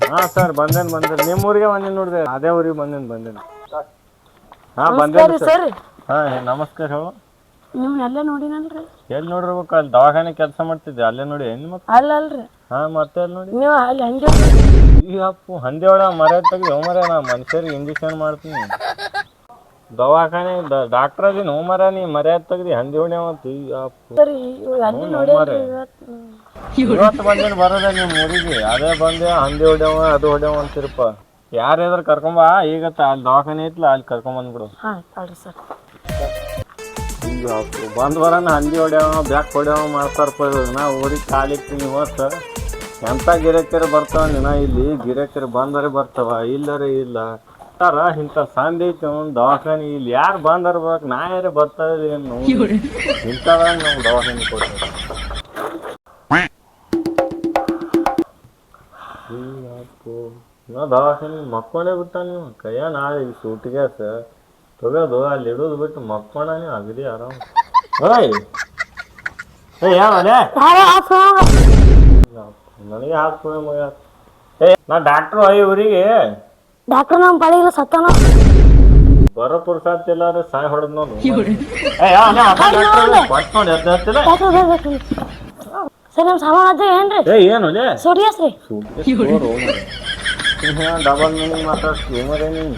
ಹಾ ಸರ್ ಬಂದೇನು ನಿಮ್ಮ ಊರಿಗೆ ಬಂದೇನು ನೋಡ್ರಿ ಅದೇ ಊರಿಗೆ ಬಂದೇನು ಹಾ ಬಂದೇನು ಸರ್. ಹಾ ನಮಸ್ಕಾರ ಹೇಳು. ನಿಮ್ನ ಅಲ್ಲೇ ನೋಡಿನಲ್ರಿ. ಎಲ್ಲಿ ನೋಡಿರ್ಬೇಕು ಅಲ್ಲಿ ದವಾಖಾನೆ ಕೆಲಸ ಮಾಡ್ತಿದ್ದೆ ಅಲ್ಲೇ ನೋಡಿ ಏನು ಮತ್ತೆ ಅಲ್ಲಲ್ರಿ ಹಾ ಮತ್ತೆ ಎಲ್ಲಿ ನೋಡಿ ನೀವು ಅಲ್ಲಿ ಹಂಗೆ ಈ ಅಪ್ಪು ಹಂದಿ ಒಳ ಮರ ತೆಗ್ದು ಮರ ನಾ ಮನುಷ್ಯರಿಗೆ ಇಂಜೆಕ್ಷನ್ ಮಾಡ್ತೀನಿ ದವಾಖಾನೆ ಡಾಕ್ಟರ್ ಅದೀನಿ ಮರ ನೀ ಮರ್ಯಾದ ತೆಗ್ದು ಹಂದಿ ಹೊಡ್ಯಾವತ್ತು ಈ ಅಪ್ಪು ಸರಿ ಅಲ್ಲಿ ನೋಡಿಲ್ರಿ ಇವತ್ತು ಬಂದೇನು ಬರೋದ ನಿಮ್ಮ ಊರಿಗೆ ಅದೇ ಬಂದೆ ಹಂದಿ ಹೊಡ್ಯಾವ ಅದು ಹೊಡ್ಯಾವ ಅಂತಿರಪ್ಪ ಯಾರಾದ್ರೂ ಕರ್ಕೊಂಬ ಈಗತ್ತ ಅಲ್ಲಿ ದವಾಖಾನೆ ಐತ್ಲ ಅಲ್ಲಿ ಕರ್ಕೊಂಬಂದ್ಬಿಡು. ಹಾಂ ಆಯ್ತು ಸರ್. ಈಗ ಬಂದು ಬರೋಣ ಹಂದಿ ಹೊಡ್ಯಾವ ಬ್ಯಾಕ್ ಹೊಡ್ಯಾವ ಮಾಡ್ತಾರಪ್ಪ ನಾ ಊರಿಗೆ ಕಾಲಿಕ್ತೀನಿ ಇವತ್ತು ಎಂಥ ಗಿರಾಕಿಯರು ಬರ್ತಾವ ನಿನ್ನ ಇಲ್ಲಿ ಗಿರಾಕಿಯರು ಬಂದರೆ ಬರ್ತಾವ ಇಲ್ಲರೇ ಇಲ್ಲ ಸರ ಇಂಥ ಸಂಧಿ ಐತಿ ಒಂದು ದವಾಖಾನೆ ಇಲ್ಲಿ ಯಾರು ಬಂದಾರ ಬರ್ಬೇಕು ನಾ ಯಾರೇ ಬರ್ತಾ ಏನು ಇಂಥದಾಗ ನಾವು ದವಾಖಾನೆ ಕೊಡ್ತೇವೆ. ನಾ ದವಾಖಾನೆ ಮಕ್ಕೊಂಡೇ ಬಿಟ್ಟ ನೀವು ಕೈಯ ನಾಳೆ ಈ ಸೂಟಿಗೆ ತೊಗೋದು ಅಲ್ಲಿ ಇಡೋದು ಬಿಟ್ಟು ಮಕ್ಕೊಂಡ ನೀವು ಅಗದಿ ಆರಾಮ್. ಓಯ್ ಯಾವಲೇ ನನಗೆ ಹಾಕ್ಕೊಂಡೆ ಮಗ ನಾ ಡಾಕ್ಟ್ರು ಊರಿಗೆ ಡಾಕ್ಟರ್ ನಮ್ಮ ಬಳಿಗಿಲ್ಲ ಸತ್ತಾನ ಬರೋ ಪುರ್ಸಾತ್ ಎಲ್ಲಾರು ಸಾಯ್ ಹೊಡೆದ್ ನೋಡು ಸರ್ ನಮ್ಮ ಸಾಮಾನು ಅದ ಏನ್ರಿ ಏನು ಸೋರಿಯಸ್ ರೀ ಡಬಲ್ ಮೀನಿಂಗ್ ಮಾತಾಡ್ತೀವಿ ಮರೇ ನೀನು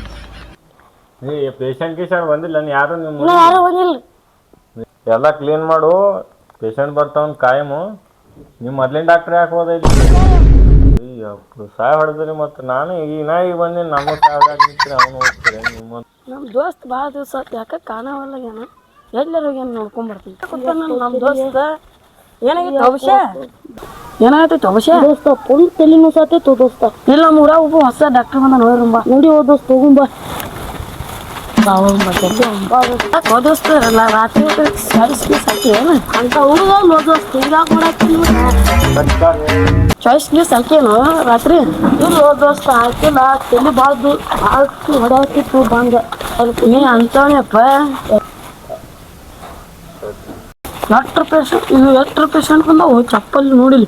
ಪೇಷಂಟ್ ಗೀಷಂಟ್ ಬಂದಿಲ್ಲ ನೀನು ಯಾರು ನಿಮ್ಮ ಯಾರು ಬಂದಿಲ್ಲ ಎಲ್ಲ ಕ್ಲೀನ್ ಮಾಡು ಪೇಷಂಟ್ ಬರ್ತಾವನ್ ಕಾಯಮು ನೀವು ಮೊದ್ಲಿನ ಡಾಕ್ಟ್ರ್ ಯಾಕೆ ಹೋದೈತಿ ಸಾಯ್ ಹೊಡೆದ್ರಿ ಮತ್ತು ನಾನು ಈಗ ಬಂದೀನಿ ನಮ್ಮ ಸಾಯ್ ಹೊಡ್ಯಾಕ್ರಿ ಅವನು ಹೋಗ್ತಾರೆ ನಿಮ್ಮ ನಮ್ಮ ದೋಸ್ತ್ ಭಾಳ ದಿವಸ ಆಯ್ತು ಯಾಕೆ ಕಾಣವಲ್ಲ ಏನ ಎಲ್ಲರೂ ಏನು ನೋಡ್ಕೊಂಬರ್ತೀನಿ ನಮ್ಮ ದೋಸ್ತ ಏನಾಗಿತ್ತು ಅವಶ್ಯ ಏನಾಗೈತಿ ಅವಶ್ಯ ದೋಸ್ತ ಫುಲ್ ತಲೆ ನುಸಾತೈತು ದೋಸ್ತ. ಇಲ್ಲ ನಮ್ಮ ಊರಾಗ ಒಬ್ಬ ಹೊಸ ಡಾಕ್ಟರ್ ಬಂದ ನೋಡ್ರಂಬ ನೋಡಿ ಓ ದೋಸ್ತ ಹೋಗುಂಬ ದೋಸ್ತ ರಾತ್ರಿ ಸಾಕಿ ಏನು ಅಂತ ಹುಡುಗ ನೋ ದೋಸ್ತ ಹಿಂಗಾಗ ಮಾಡಾಕಿಲ್ಲ ಚಾಯ್ಸ್ ಗೀಸ್ ಹಾಕೇನು ರಾತ್ರಿ ಇಲ್ಲ ದೋಸ್ತ ಹಾಕಿಲ್ಲ ತಲೆ ಭಾಳ ಹೊಡೆಯತ್ತಿತ್ತು ಬಂದ ನೀ ಅಂತವನಪ್ಪ ಎಷ್ಟ್ರ ಪೇಷಂಟ್ ಬಂದವು ಚಪ್ಪಲಿ ನೋಡಿಲಿ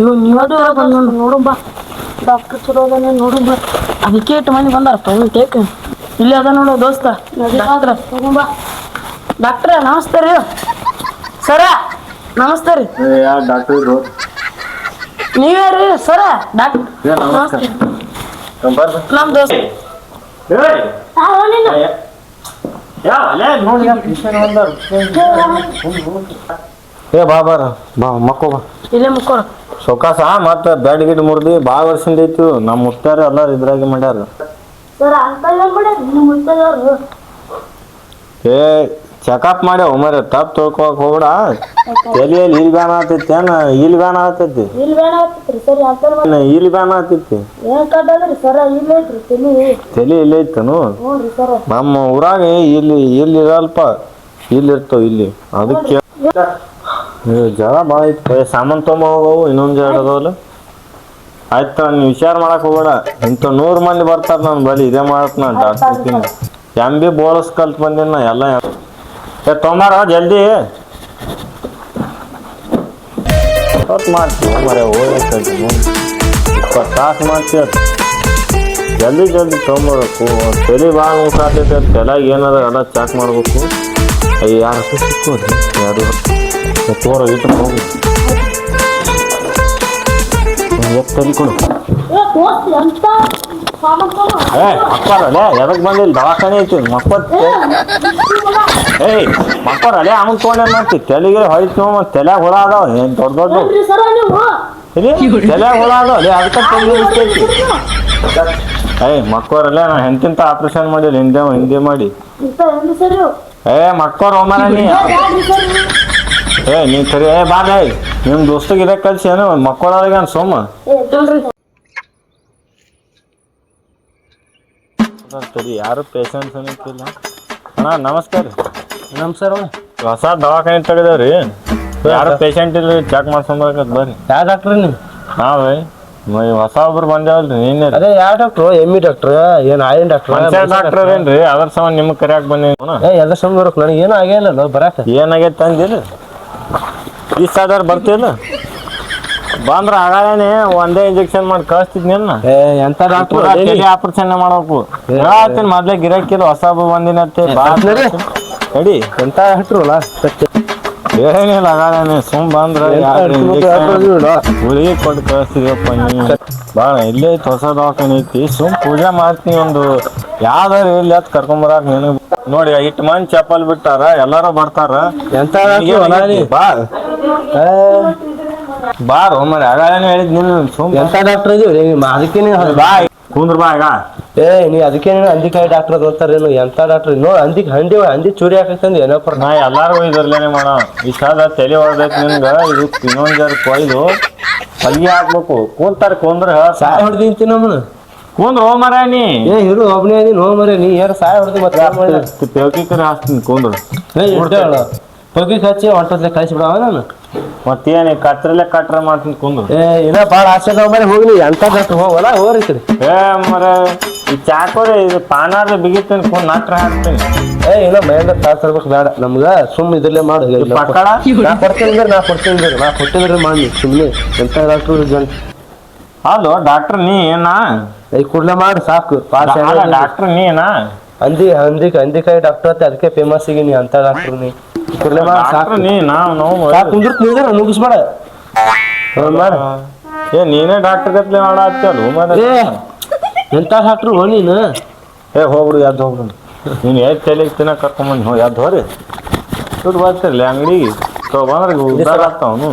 ಇವಾಗ ನೀವೇ ಬಂದ ನೋಡುಂಬ ಡಾಕ್ಟರ್ ಚಲೋ ಅದಾನೆ ನೋಡುಂಬ ಅದಕ್ಕೆ ಎಷ್ಟು ಮಂದಿ ಬಂದಾರಪ್ಪ ಟೇಕ್ ಇಲ್ಲಿ ಅದ ನೋಡು ದೋಸ್ತ ಡಾಕ್ಟ್ರ ಹೋಗುಂಬ ಡಾಕ್ಟ್ರ ನಮಸ್ತೆ ರೀ ಸರ ನಮಸ್ತೆ ರೀ ಡಾಕ್ಟರ್ ನೀವೇ ರೀ ಸರ ಡಾಕ್ಟರ್ ನಮಸ್ತೆ ನಮ್ಮ ದೋಸ್ತ ಏ ಬಾಬಾರ ಬಾ ಮಕ್ಕೋ ಬಾ ಇಲ್ಲೇ ಮುಕ್ಕೋರ ಸೊಕಾಸ ಮತ್ತೆ ಬೆಡ್ ಗಿಡ್ ಮುರ್ದಿ ಭಾಳ ವರ್ಷದಿಂದ ಐತಿ ನಮ್ಮ ಮುತ್ತಾರ ಎಲ್ಲಾರು ಇದ್ರಾಗೆ ಮಾಡ್ಯಾರ ಸರ್ ಅಂತ ನಿಮ್ಮ ಮುತ್ತದವ್ರು ಏ ಚೆಕಪ್ ಮಾಡ್ಯಾವ ಮರ ತಪ್ಪು ತೊಳ್ಕೊಳಕ್ ಹೋಗ್ಬೇಡ ತಲೆಯಲ್ಲಿ ಇಲ್ಲಿ ಬ್ಯಾನ್ ಆತೈತಿ ಇಲ್ಲಿ ಬ್ಯಾನ್ ಆತೈತಿ ಇಲ್ಲಿ ಬೇಡ ಆಗ್ತೈತ್ರಿ ಸರ್ ಅಂತ ಇಲ್ಲಿ ಬ್ಯಾನ್ ಆತೈತಿ ಏನ್ ಕಡ್ಡದ್ರಿ ಸರ ಇಲ್ಲ ಐತ್ರಿ ತಲೆ ಇಲ್ಲಿ ಐತನು ಹ್ಞೂ ಸರ ನಮ್ಮ ಊರಾಗ ಇಲ್ಲಿ ಇರಲ್ಪ ಇಲ್ಲಿ ಇರ್ತಾವ ಇಲ್ಲಿ ಅದಕ್ಕೆ ಜರ ಭಾಳ ಐತಿ ಸಾಮಾನು ತೊಗೊಂಬ ಹೋಗವು ಇನ್ನೊಂದು ಜರ ಅದಾವಲ್ಲ ಆಯ್ತು ನೀವು ವಿಚಾರ ಮಾಡಕ್ ಹೋಗ್ಬೇಡ ಇಂಥ 100 ಮಂದಿ ಬರ್ತಾರ ನಾನು ಬಳಿ ಇದೇ ಮಾಡತ್ ನಾನು ಡಾಕ್ಟರ್ ಬಿ ಬೋಳಸ್ ಕಲ್ತ್ ಬಂದೀನಿ ನಾ ಎಲ್ಲ ತೊಂಬಾರ ಜಲ್ದಿ ಹೊತ್ತು ಮಾಡ್ತೀವಿ ಮರ ಹೋಗ್ಬೇಕು 20 ತಾಸು ಮಾಡ್ತೀವಿ ಜಲ್ದಿ ತೊಗೊಂಬರ್ಬೇಕು ತಲೆ ಭಾಳ ಉಸಾತೈತೆ ತಲೆಯಾಗ ಏನದ ಎಲ್ಲ ಚೆಕ್ ಮಾಡ್ಬೇಕು ಯಾರು ಸಿಕ್ಕೋರಿ ಯಾರು ತೋರ ಇಟ್ಟು ಹೋಗು ತಲೆ ಕೊಡು ಮಕ್ಕಳಲ್ಲ ಎದಕ್ ಬಂದಿಲ್ಲ ದವಾಖಾನೆ ಐತಿ ಮಕ್ಕಳಲ್ಲ ಅವನ್ ತೊಗೊಂಡೇನ್ ಮಾಡ್ತಿ ತಲೆಗೆ ಹೊಯ್ತು ಮತ್ತು ತಲೆಯಾಗ ಹುಳ ಅದಾವ ಏನು ದೊಡ್ಡ ತಲೆಯಾಗ ಹುಳ ಅದಾವ ಅದಕ್ಕೆ ತಲೆ ಮಕ್ಕಳಲ್ಲ ನಾ ಎಂತಿಂತ ಆಪರೇಷನ್ ಮಾಡಿಲ್ಲ ಹಿಂದೆ ಮಾಡಿ ಮಕ್ಕಳು ಹೋಮಾರ ನೀ ಸರಿ ಬಾರ ನಿಮ್ಮ ದೋಸ್ತಿಗೆ ಇದೇ ಕಲ್ಸಿ ಏನು ಮಕ್ಕಳೊಳಗೆ ಅನ್ ಸೋಮ ಸರಿ ಯಾರು ಪೇಷಂಟ್ಸ್ ಅನ್ನಕ್ಕಿಲ್ಲ ಅಣ್ಣ ನಮಸ್ಕಾರ ನಮಸ್ಕಾರ ಹೊಸ ದವಾಖಾನೆ ತೆಗೆದೇವ್ರಿ ಯಾರು ಪೇಷಂಟ್ ಇಲ್ಲ ಚೆಕ್ ಮಾಡ್ಸ್ಕೊಂಬರ್ಬೇಕಂತ ಬರ್ರಿ ಯಾವ ಡಾಕ್ಟ್ರಿ ನೀವು ನಾವೇ ಹೊಸ ಒಬ್ರು ಬಂದೇವಲ್ರಿ ನೀನೇ ಅದೇ ಯಾವ ಡಾಕ್ಟ್ರು ಎಮ್ಮಿ ಡಾಕ್ಟ್ರ್ ಏನು ಆಯನ್ ಡಾಕ್ಟರ್ ಏನ್ರಿ ಅದ್ರ ಸಮ ನಿಮ್ಗೆ ಕರಿಯಾಕ ಬಂದೇವ ಎಲ್ಲ ಸಮ ಬರೋಕ್ ನನಗೆ ಏನೂ ಆಗಿಲ್ಲ ಬರಾಕ ಏನಾಗೈತೆ ತಂದಿಲ್ಲ 20,000 ಬರ್ತಿಲ್ಲ ಬಂದ್ರ ಆಗಾನೆ ಒಂದೇ ಇಂಜೆಕ್ಷನ್ ಮಾಡಿ ಕಳಿಸ್ತಿದ್ನ ಎಂತ ಡಾಕ್ಟರ್ ಆಪರೇಷನ್ ಮಾಡ್ಬೇಕು ಹೇಳ್ತೀನಿ ಮೊದ್ಲೇ ಗಿರಾಕಿಲ್ಲ ಹೊಸ ಬಂದಿನತ್ತೆ ಬಾ ನಡಿ ಎಂತ ಡಾಕ್ಟ್ರು ಅಲ್ಲ ಏನಿಲ್ಲ ಆಗಾನೆ ಸುಮ್ ಬಂದ್ರ ಗುಳಿಗೆ ಕೊಟ್ಟು ಕಳಿಸ್ತಿದ್ಯಪ್ಪ ನೀ ಬಾಳ ಇಲ್ಲೇ ಐತಿ ಹೊಸ ದವಾಖಾನೆ ಐತಿ ಸುಮ್ ಪೂಜೆ ಮಾಡ್ತೀನಿ ಒಂದು ಯಾವ್ದಾರು ಇಲ್ಲಿ ಅತ್ ಕರ್ಕೊಂಬರಾಕ್ ನಿನಗ್ ನೋಡಿ ಇಟ್ಟು ಮಂದಿ ಚಪ್ಪಲ್ ಬಿಟ್ಟಾರ ಎಲ್ಲಾರು ಬರ್ತಾರ ಎಂತ ಬಾ ಬಾರೋ ಮರಿ ಆಗಾನೆ ಹೇಳಿದ್ ನೀನು ಸುಮ್ ಎಂತ ಡಾಕ್ಟರ್ ಇದೀವಿ ಅದಕ್ಕೆ ಬಾ ಕುಂದ್ರ ಬಾ ಈಗ ನೀ ಅದಕ್ಕೆ ಅಂದಿಕಾಯಿ ಡಾಕ್ಟರ್ ಅಂತ ಅಂತಾರೇನು ಎಂತ ಡಾಕ್ಟರ್ ನೋ ಹಂದಿ ಚೂರಿ ಹಾಕಂದು ಏನಪ್ಪ ನಾ ಎಲ್ಲಾರು ಇದ್ರಲ್ಲೇನೆ ಮಾಡೋ ಇಷ್ಟಾದ ತಲೆ ಹೊಡೆದೈತಿ ನಿನ್ಗ ಇದು ಇನ್ನೊಂದ್ ಜರ ಕೊಯ್ದು ಪಲ್ಯ ಹಾಕ್ಬೇಕು ಕೂಂತಾರ ಕುಂದ್ರ ಸಾಯ ಹೊಡೆದಿಂತಿ ನಮ್ಮನ ಕುಂದ್ರ ಹೋ ಮರ ನೀ ಹಿರು ಒಬ್ಬನೇ ಅದೀನಿ ನೋ ಮರೆ ನೀ ಯಾರು ಸಾಯ ಹೊಡೆದಿ ಮತ್ತೆ ಪೇವ್ಕಿಕರೆ ಹಾಕ್ತೀನಿ ಕುಂದ್ರ ಹೋಗಿ ಹಚ್ಚಿ ಹೊಂಟದ್ಲೆ ಕಳಿಸಿ ಬಿಡವ ನಾನು ಮತ್ತೇನಿ ಕತ್ರಲ್ಲೇ ಕಟ್ರ ಮಾಡ್ತೀನಿ ಕುಂದ್ರ ಇನ್ನ ಭಾಳ ಆಸೆ ಅದಾವ ಮರೆ ಹೋಗ್ಲಿ ಎಂತ ಡಾಕ್ಟರ್ ಹೋಗಲ್ಲ ಹೋಗ್ರಿ ಕಡೆ ಮರ ಈ ಚಾಕೋರಿ ಇದು ಪಾನಾರ ಬಿಗಿತೀನಿ ಕುಂದ್ ನಟ್ರ ಹಾಕ್ತೀನಿ ಇನ್ನ ಮೈಂದ ತಾಸ್ ತರ್ಬೇಕು ಬೇಡ ನಮ್ಗ ಸುಮ್ ಇದ್ರಲ್ಲೇ ಮಾಡು ಪಕ್ಕಡ ನಾ ಕೊಡ್ತೀನಿ ಮಾಡಿ ಸುಮ್ಮನೆ ಎಂತ ಡಾಕ್ಟರ್ ಜನ ಹೌದು ಡಾಕ್ಟರ್ ನೀ ಏನಾ ಈ ಕೂಡಲೇ ಮಾಡಿ ಸಾಕು ಪಾಸ್ ಡಾಕ್ಟರ್ ನೀ ಏನಾ ಹಂದಿಕಾಯಿ ಡಾಕ್ಟರ್ ಅಂತ ಅದಕ್ಕೆ ಫೇಮಸ್ ಈಗ ನೀ ಅಂತ ಡಾಕ್ಟರ್ ನೀ ಕೂಡಲೇ ಮಾಡಿ ಸಾಕು ನೀ ನಾವು ಕುಂದ್ರ ನುಗ್ಗಿಸ್ಬೇಡ ಮಾಡ ನೀನೇ ಡಾಕ್ಟರ್ ಗತ್ಲೆ ಮಾಡತ್ತಲ್ಲ ಎಂತ ಡಾಕ್ಟ್ರು ನೀನು ಹೋಗ್ಬಿಡು ಯಾವ್ದು ಹೋಗ್ಬಿಡು ನೀನು ಎದ್ದು ತಲೆಗೆ ತಿನ್ನಕ್ಕೆ ಕರ್ಕೊಂಬಂದು ಯಾವ್ದು ಹೋರಿ ದುಡ್ಡು ಬರ್ತಿರ್ಲಿ ಅಂಗಡಿಗೆ ಬಂದ್ರೆ ಉದ್ದಾರ ಆಗ್ತಾವನು